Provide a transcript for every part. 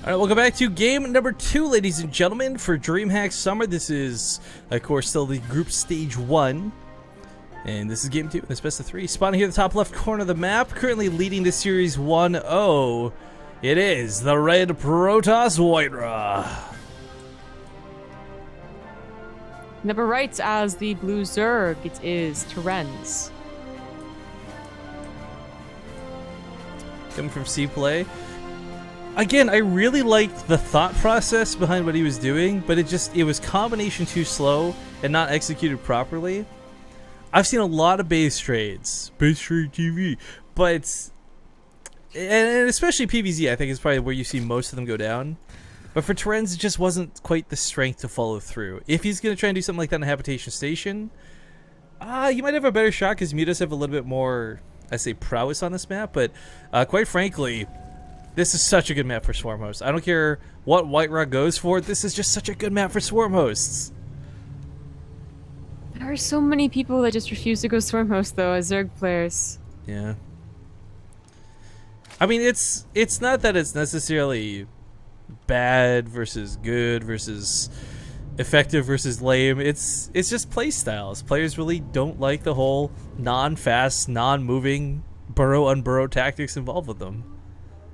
All right, welcome back to game number 2, ladies and gentlemen, for DreamHack Summer. This is, of course, still the group stage 1. And this is game 2, this best of 3. Spawning here at the top left corner of the map, currently leading the series 1-0. It is the red Protoss WhiteRa. Number right as the blue Zerg, it is Terenz. Coming from C-Play. Again, I really liked the thought process behind what he was doing, but it was combination too slow and not executed properly. I've seen a lot of base trades, base trade TV, but and especially PvZ, I think is probably where you see most of them go down. But for Terenz, it just wasn't quite the strength to follow through. If he's gonna try and do something like that in a habitation station, you might have a better shot because mutas have a little bit more, I say, prowess on this map. But quite frankly, this is such a good map for swarm hosts. I don't care what WhiteRa goes for. This is just such a good map for swarm hosts. There are so many people that just refuse to go swarm host though as Zerg players. Yeah. I mean, it's not that it's necessarily bad versus good versus effective versus lame. It's just play styles. Players really don't like the whole non-fast, non-moving burrow unburrow tactics involved with them.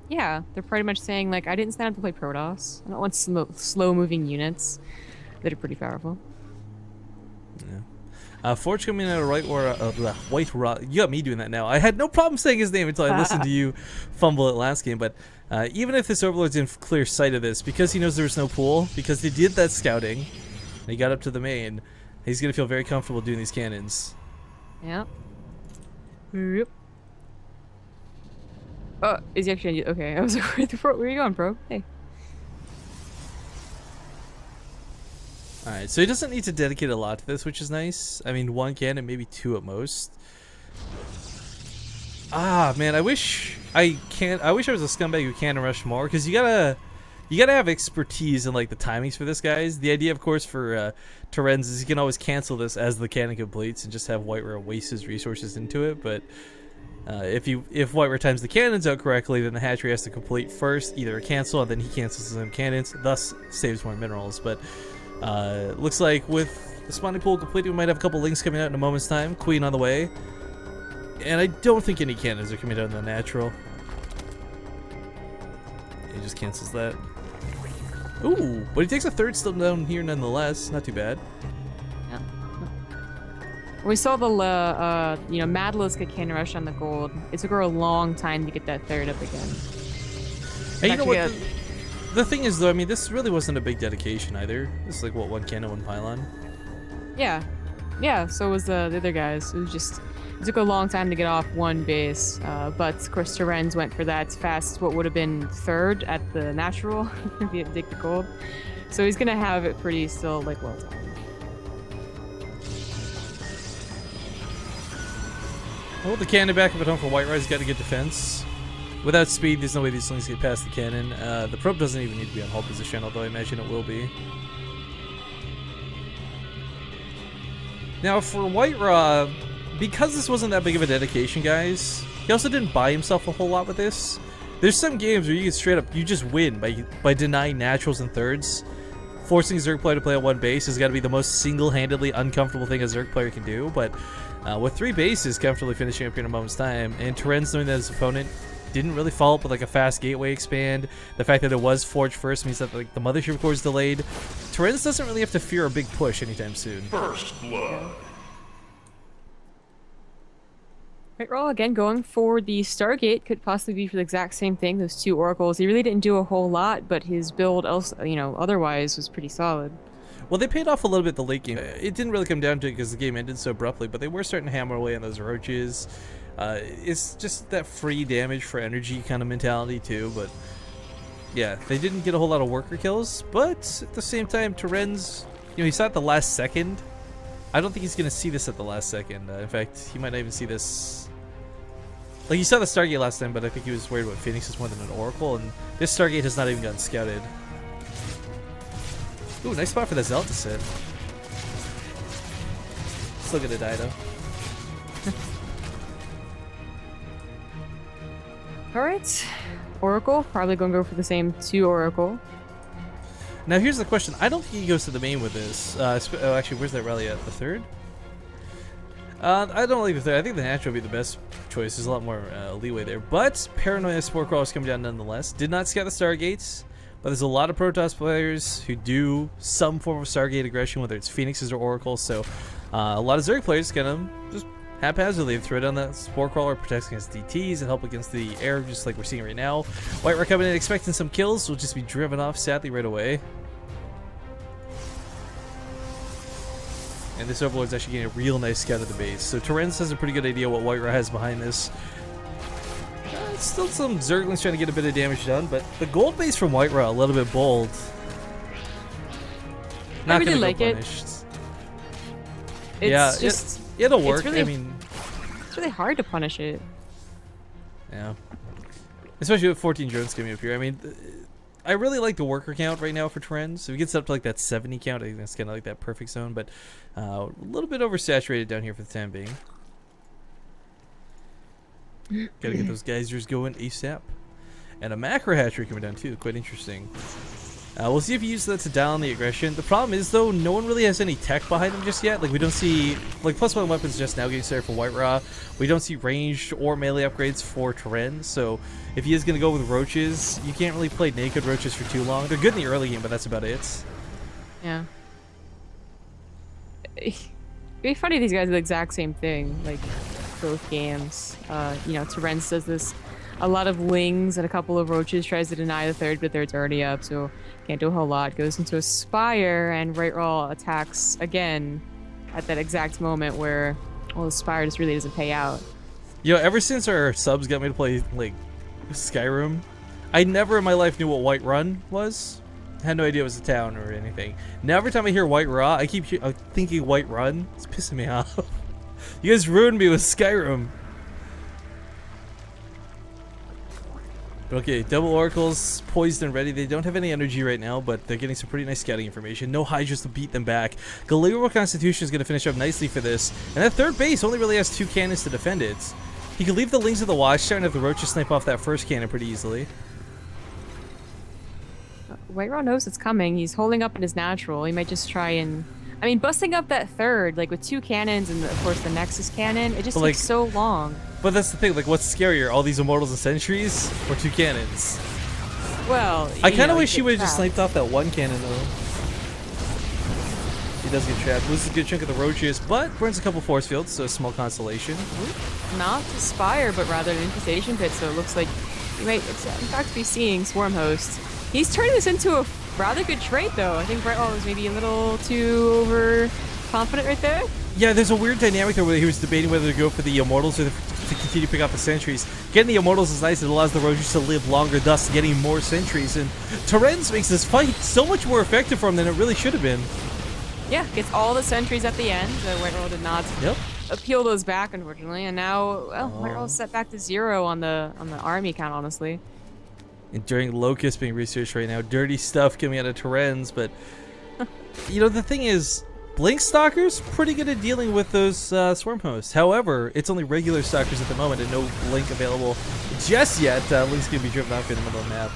Yeah, they're pretty much saying like, I didn't sign up to play Protoss. I don't want slow-moving units that are pretty powerful. Yeah. Forge coming out of WhiteRa. You got me doing that now. I had no problem saying his name until I listened to you fumble it last game. But even if this Overlord's in clear sight of this, because he knows there was no pool, because they did that scouting, and he got up to the main, he's going to feel very comfortable doing these cannons. Yep. Yep. Oh, is he actually... Okay, I was like, where are you going, bro? Hey. Alright, so he doesn't need to dedicate a lot to this, which is nice. I mean, 1 cannon, maybe 2 at most. Ah, man, I wish I was a scumbag who cannon rush more, because you gotta have expertise in like the timings for this, guys. The idea, of course, for Terenz is you can always cancel this as the cannon completes and just have WhiteRa waste his resources into it, but if WhiteRa times the cannons out correctly, then the hatchery has to complete first, either a cancel, and then he cancels his own cannons, thus saves more minerals. But looks like with the spawning pool completed, we might have a couple links coming out in a moment's time. Queen on the way. And I don't think any cannons are coming out in the natural. He just cancels that. Ooh, but he takes a third still down here nonetheless. Not too bad. Yeah. We saw the Madla's get cannon rush on the gold. It took her a long time to get that third up again. And you know what? The thing is, though, I mean, this really wasn't a big dedication either. This is like, what, 1 cannon, 1 pylon? Yeah. Yeah, so was the other guys. It took a long time to get off 1 base, but of course Terenz went for that fast, what would have been 3rd at the natural, if he had dig the gold. So he's gonna have it pretty still, like, well timed. Well, the cannon back up at home for WhiteRa's got to get defense. Without speed, there's no way these things get past the cannon. The probe doesn't even need to be on hold position, although I imagine it will be. Now, for WhiteRa, because this wasn't that big of a dedication, guys, he also didn't buy himself a whole lot with this. There's some games where you can straight up, you just win by denying naturals and thirds. Forcing a Zerg player to play at 1 base has got to be the most single-handedly uncomfortable thing a Zerg player can do, but with 3 bases comfortably finishing up here in a moment's time, and Terenz knowing that his opponent didn't really follow up with like a fast gateway expand, the fact that it was Forge first means that like the mothership core is delayed. Terenz doesn't really have to fear a big push anytime soon. First blood. WhiteRa again going for the Stargate, could possibly be for the exact same thing, those 2 oracles. He really didn't do a whole lot, but his build otherwise was pretty solid. Well, they paid off a little bit the late game. It didn't really come down to it because the game ended so abruptly, but they were starting to hammer away on those roaches. It's just that free damage for energy kind of mentality too, but yeah, they didn't get a whole lot of worker kills, but at the same time, Terenz, he saw it at the last second. I don't think he's going to see this at the last second. In fact, he might not even see this. Like, you saw the Stargate last time, but I think he was worried about Phoenixes more than an Oracle, and this Stargate has not even gotten scouted. Ooh, nice spot for the Zealot to sit. Still gonna die, though. Alright. Oracle. Probably going to go for the same 2 Oracle. Now here's the question. I don't think he goes to the main with this. Oh, actually, where's that rally at? The 3rd? I don't like the 3rd. I think the natural would be the best choice. There's a lot more leeway there. But Paranoia Spore Crawler is coming down nonetheless. Did not scout the Stargates, but there's a lot of Protoss players who do some form of Stargate aggression, whether it's Phoenixes or Oracles. So a lot of Zerg players gonna just haphazardly throw down that Spore Crawler, protects against DTs and help against the air, just like we're seeing right now. WhiteRa coming in expecting some kills, will just be driven off sadly right away. And this Overlord's actually getting a real nice scout of the base. So Terenz has a pretty good idea what WhiteRa has behind this. Still some Zerglings trying to get a bit of damage done, but the gold base from WhiteRa a little bit bold. Not I really gonna like go it. punished. It's Yeah, just it'll work. It's really, I mean, it's really hard to punish it. yeah. Especially with 14 drones coming up here. I mean, I really like the worker count right now for Terenz. If he gets up to like that 70 count, I think that's kind of like that perfect zone, but a little bit oversaturated down here for the time being. Gotta get those geysers going ASAP. And a macro hatchery coming down too, quite interesting. We'll see if he uses that to dial on the aggression. The problem is though, no one really has any tech behind him just yet. Like we don't see, like +1 weapons just now getting started for WhiteRa. We don't see ranged or melee upgrades for Terenz. So if he is going to go with roaches, you can't really play naked roaches for too long. They're good in the early game, but that's about it. Yeah. It'd be funny if these guys do the exact same thing, like both games. You know, Terenz does this. A lot of wings and a couple of roaches, tries to deny the 3rd, but the 3rd's already up, so can't do a whole lot. Goes into a Spire, and WhiteRa attacks again at that exact moment where, well, the Spire just really doesn't pay out. Yo, ever since our subs got me to play, like, Skyrim, I never in my life knew what Whiterun was. I had no idea it was a town or anything. Now every time I hear WhiteRa, I keep thinking Whiterun. It's pissing me off. You guys ruined me with Skyrim. Okay, double oracles, poised and ready. They don't have any energy right now, but they're getting some pretty nice scouting information. No Hydras to beat them back. Galileo Constitution is going to finish up nicely for this. And that 3rd base only really has 2 cannons to defend it. He could leave the Lings of the Watchtower and have the Roaches snipe off that 1st cannon pretty easily. WhiteRa knows it's coming. He's holding up in his natural. He might just try and... I mean, busting up that 3rd, like with 2 cannons and of course the Nexus cannon, it just takes so long. But that's the thing, like what's scarier, all these Immortals and Sentries, or 2 cannons? Well, I kind of wish he would have just sniped off that 1 cannon though. He does get trapped, loses a good chunk of the Roaches, but burns a couple force fields, so a small consolation. Not to Spire, but rather an infestation pit, so it looks like you might in fact be seeing Swarm Host. He's turning this into a rather good trade though. I think WhiteRa was maybe a little too overconfident right there. Yeah, there's a weird dynamic there where he was debating whether to go for the Immortals or to continue to pick off the Sentries. Getting the Immortals is nice, it allows the Roaches to live longer, thus getting more Sentries, and Terenz makes this fight so much more effective for him than it really should have been. Yeah, gets all the Sentries at the end. WhiteRa did not appeal those back, unfortunately, and now, well, WhiteRa's set back to 0 on the army count, honestly. Enduring Locust being researched right now. Dirty stuff coming out of Terenz, but you know, the thing is, Blink Stalker's pretty good at dealing with those Swarm Hosts. However, it's only regular Stalkers at the moment and no Blink available just yet. Blink's gonna be driven off in the middle of the map.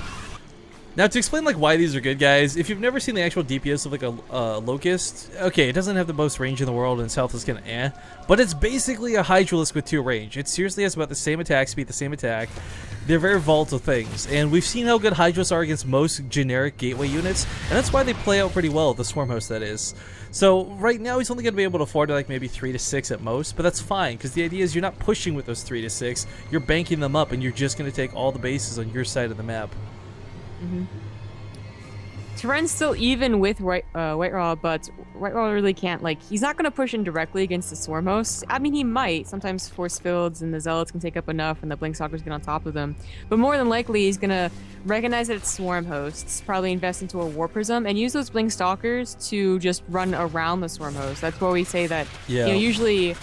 Now, to explain like why these are good, guys, if you've never seen the actual DPS of like a Locust, okay, it doesn't have the most range in the world and its health is kind of but it's basically a Hydralisk with 2 range. It seriously has about the same attack speed, the same attack. They're very volatile things, and we've seen how good Hydras are against most generic gateway units, and that's why they play out pretty well, the Swarm Host that is. So right now he's only going to be able to afford like maybe 3 to 6 at most, but that's fine, because the idea is you're not pushing with those 3 to 6, you're banking them up, and you're just going to take all the bases on your side of the map. Terenz still even with WhiteRa, but WhiteRa really can't, like, he's not going to push in directly against the Swarm Hosts. I mean, he might. Sometimes Force Fields and the Zealots can take up enough and the Blink Stalkers get on top of them. But more than likely, he's going to recognize that it's Swarm Hosts, probably invest into a War Prism, and use those Blink Stalkers to just run around the Swarm Hosts. That's why we say that, you know, usually...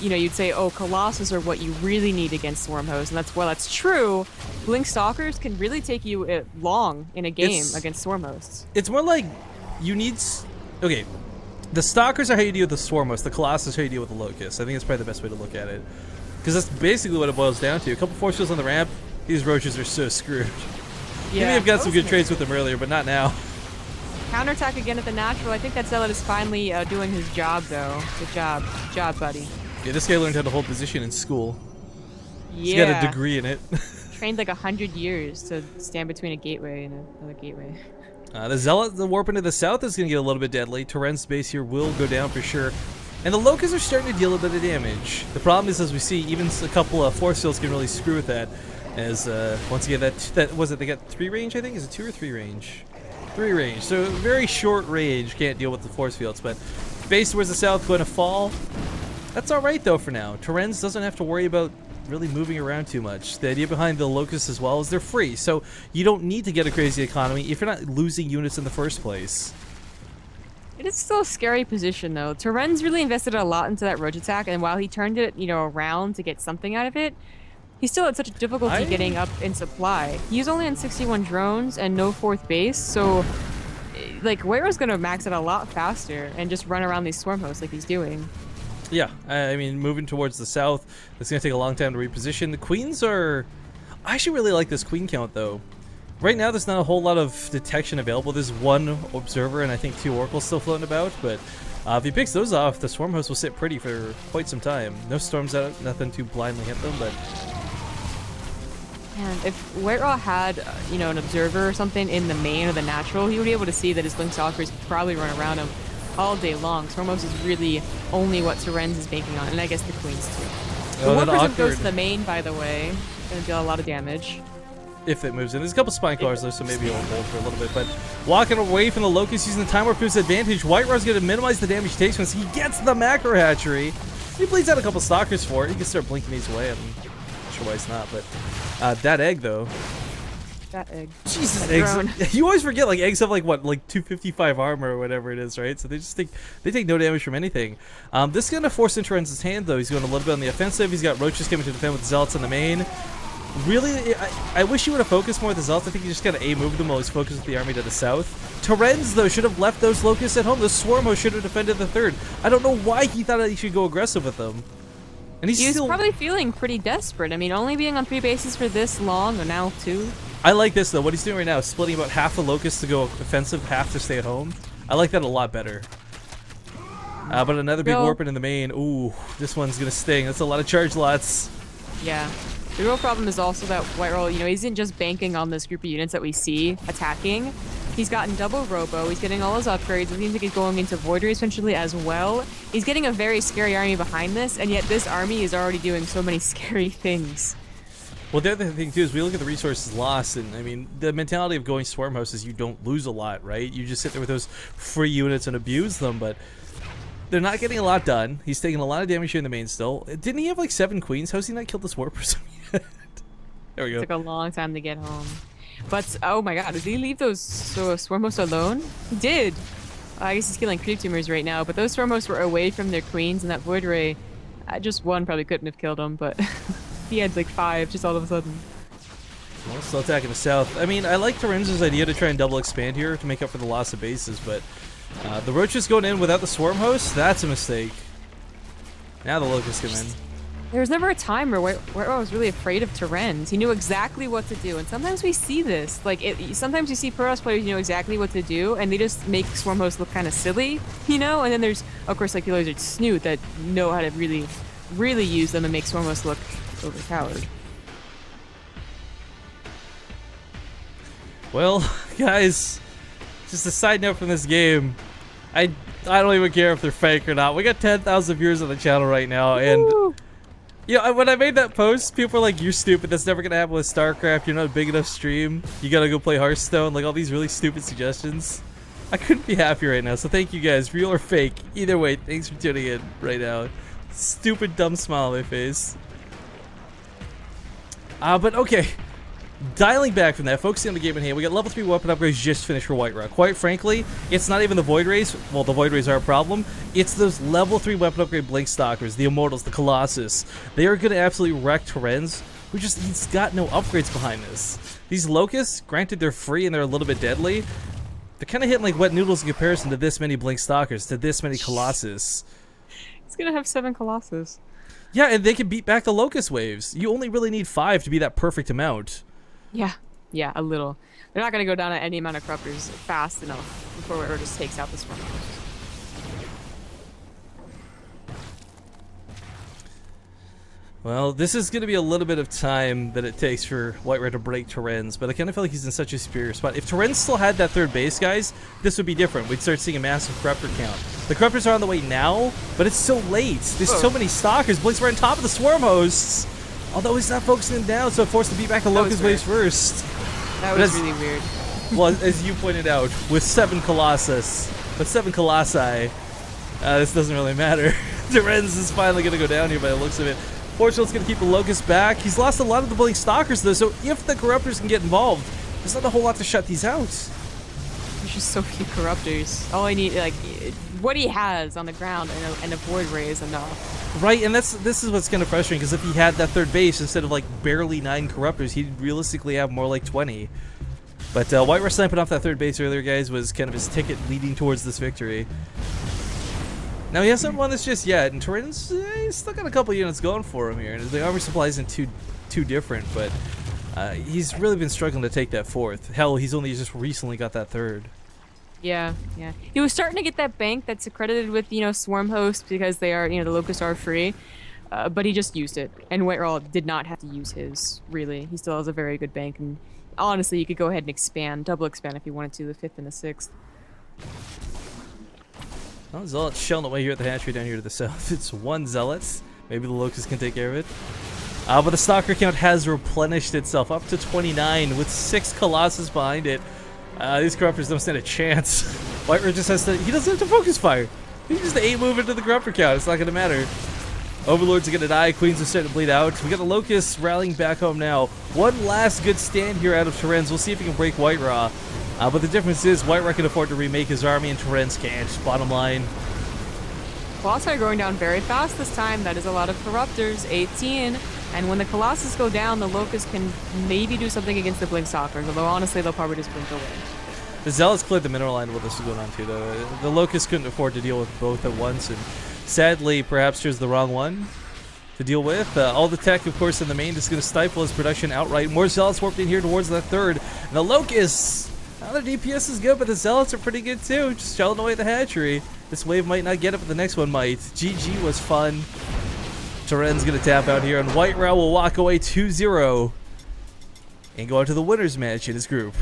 You know, you'd say, oh, Colossus are what you really need against Swarm Hosts, and that's true. Blink Stalkers can really take you long in a game against Swarm Hosts. It's more like you need... Okay, the Stalkers are how you deal with the Swarm Hosts, the Colossus are how you deal with the Locusts. I think that's probably the best way to look at it. Because that's basically what it boils down to. A couple force fields on the ramp, These roaches are so screwed. Yeah. Maybe I've got some good trades with them earlier, but not now. Counterattack again at the natural. I think that Zealot is finally doing his job, though. Good job. Good job, buddy. Yeah, this guy learned how to hold position in school. Yeah. He's got a degree in it. Trained like 100 years to stand between a gateway and another gateway. The Zealot, the warp into the south is going to get a little bit deadly. Terenz base here will go down for sure. And the Locusts are starting to deal a bit of damage. The problem is, as we see, even a couple of force fields can really screw with that. As, once again, that was it, they got 3 range, I think? Is it 2 or 3 range? 3 range. So very short range, can't deal with the force fields. But base towards the south going to fall. That's alright, though, for now. Terenz doesn't have to worry about really moving around too much. The idea behind the Locusts as well is they're free, so you don't need to get a crazy economy if you're not losing units in the first place. It is still a scary position, though. Terenz really invested a lot into that roach attack, and while he turned it, around to get something out of it, he still had such a difficulty getting up in supply. He's only on 61 drones and no 4th base, so like WhiteRa's gonna max it a lot faster and just run around these swarm hosts like he's doing. Yeah, I mean, moving towards the south, it's going to take a long time to reposition. The queens are... I actually really like this queen count, though. Right now, there's not a whole lot of detection available. There's 1 observer and I think 2 oracles still floating about, but if he picks those off, the swarm host will sit pretty for quite some time. No storms out, nothing to blindly hit them, but... And if WhiteRa had, an observer or something in the main or the natural, he would be able to see that his Link Stalkers could probably run around him all day long. Swarmos is really only what Terenz is banking on, and I guess the queens too. The Warprism goes to the main, by the way. Gonna deal a lot of damage. If it moves in. There's a couple spine cars though, so maybe it'll hold for a little bit. But walking away from the Locust using the Time Warp to his advantage, WhiteRa's gonna minimize the damage he takes once he gets the macro hatchery. He bleeds out a couple stalkers for it. He can start blinking these away. I'm not sure why it's not, but that egg though. That egg. Jesus, eggs. You always forget, like, eggs have, like, what, like 255 armor or whatever it is, right? So they just take no damage from anything. This is going to force into Terenz's hand, though. He's going a little bit on the offensive. He's got roaches coming to defend with Zealots in the main. Really, I wish he would have focused more with the Zealots. I think he just got to A-move them while he's focused with the army to the south. Terenz, though, should have left those Locusts at home. The Swarm Host should have defended the third. I don't know why he thought that he should go aggressive with them. And he was probably feeling pretty desperate. I mean, only being on 3 bases for this long, and now 2. I like this, though. What he's doing right now is splitting about half the Locusts to go offensive, half to stay at home. I like that a lot better. But another big warping in the main. Ooh, this one's going to sting. That's a lot of charge lots. Yeah. The real problem is also that WhiteRa, he isn't just banking on this group of units that we see attacking. He's gotten double Robo. He's getting all his upgrades. It seems like he's going into Void Ray essentially as well. He's getting a very scary army behind this, and yet this army is already doing so many scary things. Well, the other thing, too, is we look at the resources lost, and, I mean, the mentality of going Swarm House is you don't lose a lot, right? You just sit there with those free units and abuse them, but they're not getting a lot done. He's taking a lot of damage here in the main still. Didn't he have, like, 7 queens? How's he not killed this Warper yet? There we go. It took a long time to get home. But, oh my god, did he leave those Swarm Hosts alone? He did! I guess he's killing creep tumors right now, but those Swarm Hosts were away from their queens, and that Void Ray, just 1 probably couldn't have killed him, but... He had like 5 just all of a sudden. Well, still attacking the south. I mean, I like Terenz's idea to try and double expand here to make up for the loss of bases, but the roaches going in without the swarm host, that's a mistake. Now the locusts come in. There was never a time where I was really afraid of Terenz. He knew exactly what to do, and sometimes we see this. Like, sometimes you see Protoss players know exactly what to do, and they just make swarm hosts look kind of silly, And then there's, of course, like the Lizard Snoot that know how to really use them and make swarm hosts look overpowered. Well, guys, just a side note from this game. I don't even care if they're fake or not. We got 10,000 viewers on the channel right now, and when I made that post, people were like, "You're stupid. That's never gonna happen with StarCraft. You're not a big enough stream. You gotta go play Hearthstone." Like all these really stupid suggestions. I couldn't be happier right now. So thank you guys, real or fake. Either way, thanks for tuning in right now. Stupid dumb smile on my face. But okay, dialing back from that, focusing on the game in hand, we got level 3 weapon upgrades just finished for WhiteRa. Quite frankly, it's not even the Void Rays. Well, the Void Rays are a problem. It's those level 3 weapon upgrade Blink Stalkers, the Immortals, the Colossus. They are going to absolutely wreck Terenz, he's got no upgrades behind this. These Locusts, granted they're free and they're a little bit deadly, they're kind of hitting like wet noodles in comparison to this many Blink Stalkers, to this many Colossus. He's going to have 7 Colossus. Yeah, and they can beat back the Locust waves. You only really need 5 to be that perfect amount. Yeah, yeah, a little. They're not gonna go down at any amount of corruptors fast enough before WhiteRa just takes out the swarm host. Well, this is going to be a little bit of time that it takes for WhiteRa to break Terenz, but I kind of feel like he's in such a superior spot. If Terenz still had that third base, guys, this would be different. We'd start seeing a massive corruptor count. The corruptors are on the way now, but it's so late. There's so many stalkers. Blink's right on top of the swarm hosts. Although he's not focusing them down, so forced to beat back the Locust waves first. That was really weird. Well, as you pointed out, with 7 Colossi, this doesn't really matter. Terenz is finally going to go down here by the looks of it. Fortunately, it's going to keep the Locust back. He's lost a lot of the Blink Stalkers, though, so if the Corruptors can get involved, there's not a whole lot to shut these out. There's just so few Corruptors. All I need, like, what he has on the ground and a Void Ray is enough. Right, and this is what's kind of frustrating, because if he had that third base, instead of, like, barely 9 Corruptors, he'd realistically have more like 20. But WhiteRa sniping off that third base earlier, guys, was kind of his ticket leading towards this victory. Now, he hasn't won this just yet, and Terenz, he's still got a couple units going for him here, and the armor supply isn't too different, but he's really been struggling to take that fourth. Hell, he's only just recently got that third. Yeah, yeah. He was starting to get that bank that's accredited with, Swarm Host because they are, the Locusts are free, but he just used it, and WhiteRa did not have to use his, really. He still has a very good bank, and honestly, you could go ahead and expand, double expand if you wanted to, the 5th and the 6th. Well, Zealot's shelling away here at the hatchery down here to the south. It's 1 Zealot. Maybe the Locust can take care of it. But the Stalker count has replenished itself up to 29 with 6 Colossus behind it. These Corruptors don't stand a chance. WhiteRa just has to... He doesn't have to focus fire. He can just 8 move into the Corruptor count. It's not going to matter. Overlords are going to die. Queens are starting to bleed out. We got the Locusts rallying back home now. One last good stand here out of Terenz. We'll see if he can break WhiteRa. But the difference is WhiteRa can afford to remake his army and Terenz can't. Bottom line. Colossi are going down very fast this time. That is a lot of Corruptors, 18. And when the Colossus go down, the Locusts can maybe do something against the Blink Stalkers, although honestly they'll probably just blink away. The Zealots cleared the mineral line while this was going on too, though. The Locusts couldn't afford to deal with both at once, and sadly, perhaps chose the wrong one to deal with. All the tech, of course, in the main is going to stifle his production outright. More Zealots warped in here towards that third. And the Locusts... Now their DPS is good, but the Zealots are pretty good too. Just shelling away at the hatchery. This wave might not get it, but the next one might. GG was fun. Terenz gonna tap out here, and WhiteRa will walk away 2-0 and go out to the winner's match in his group.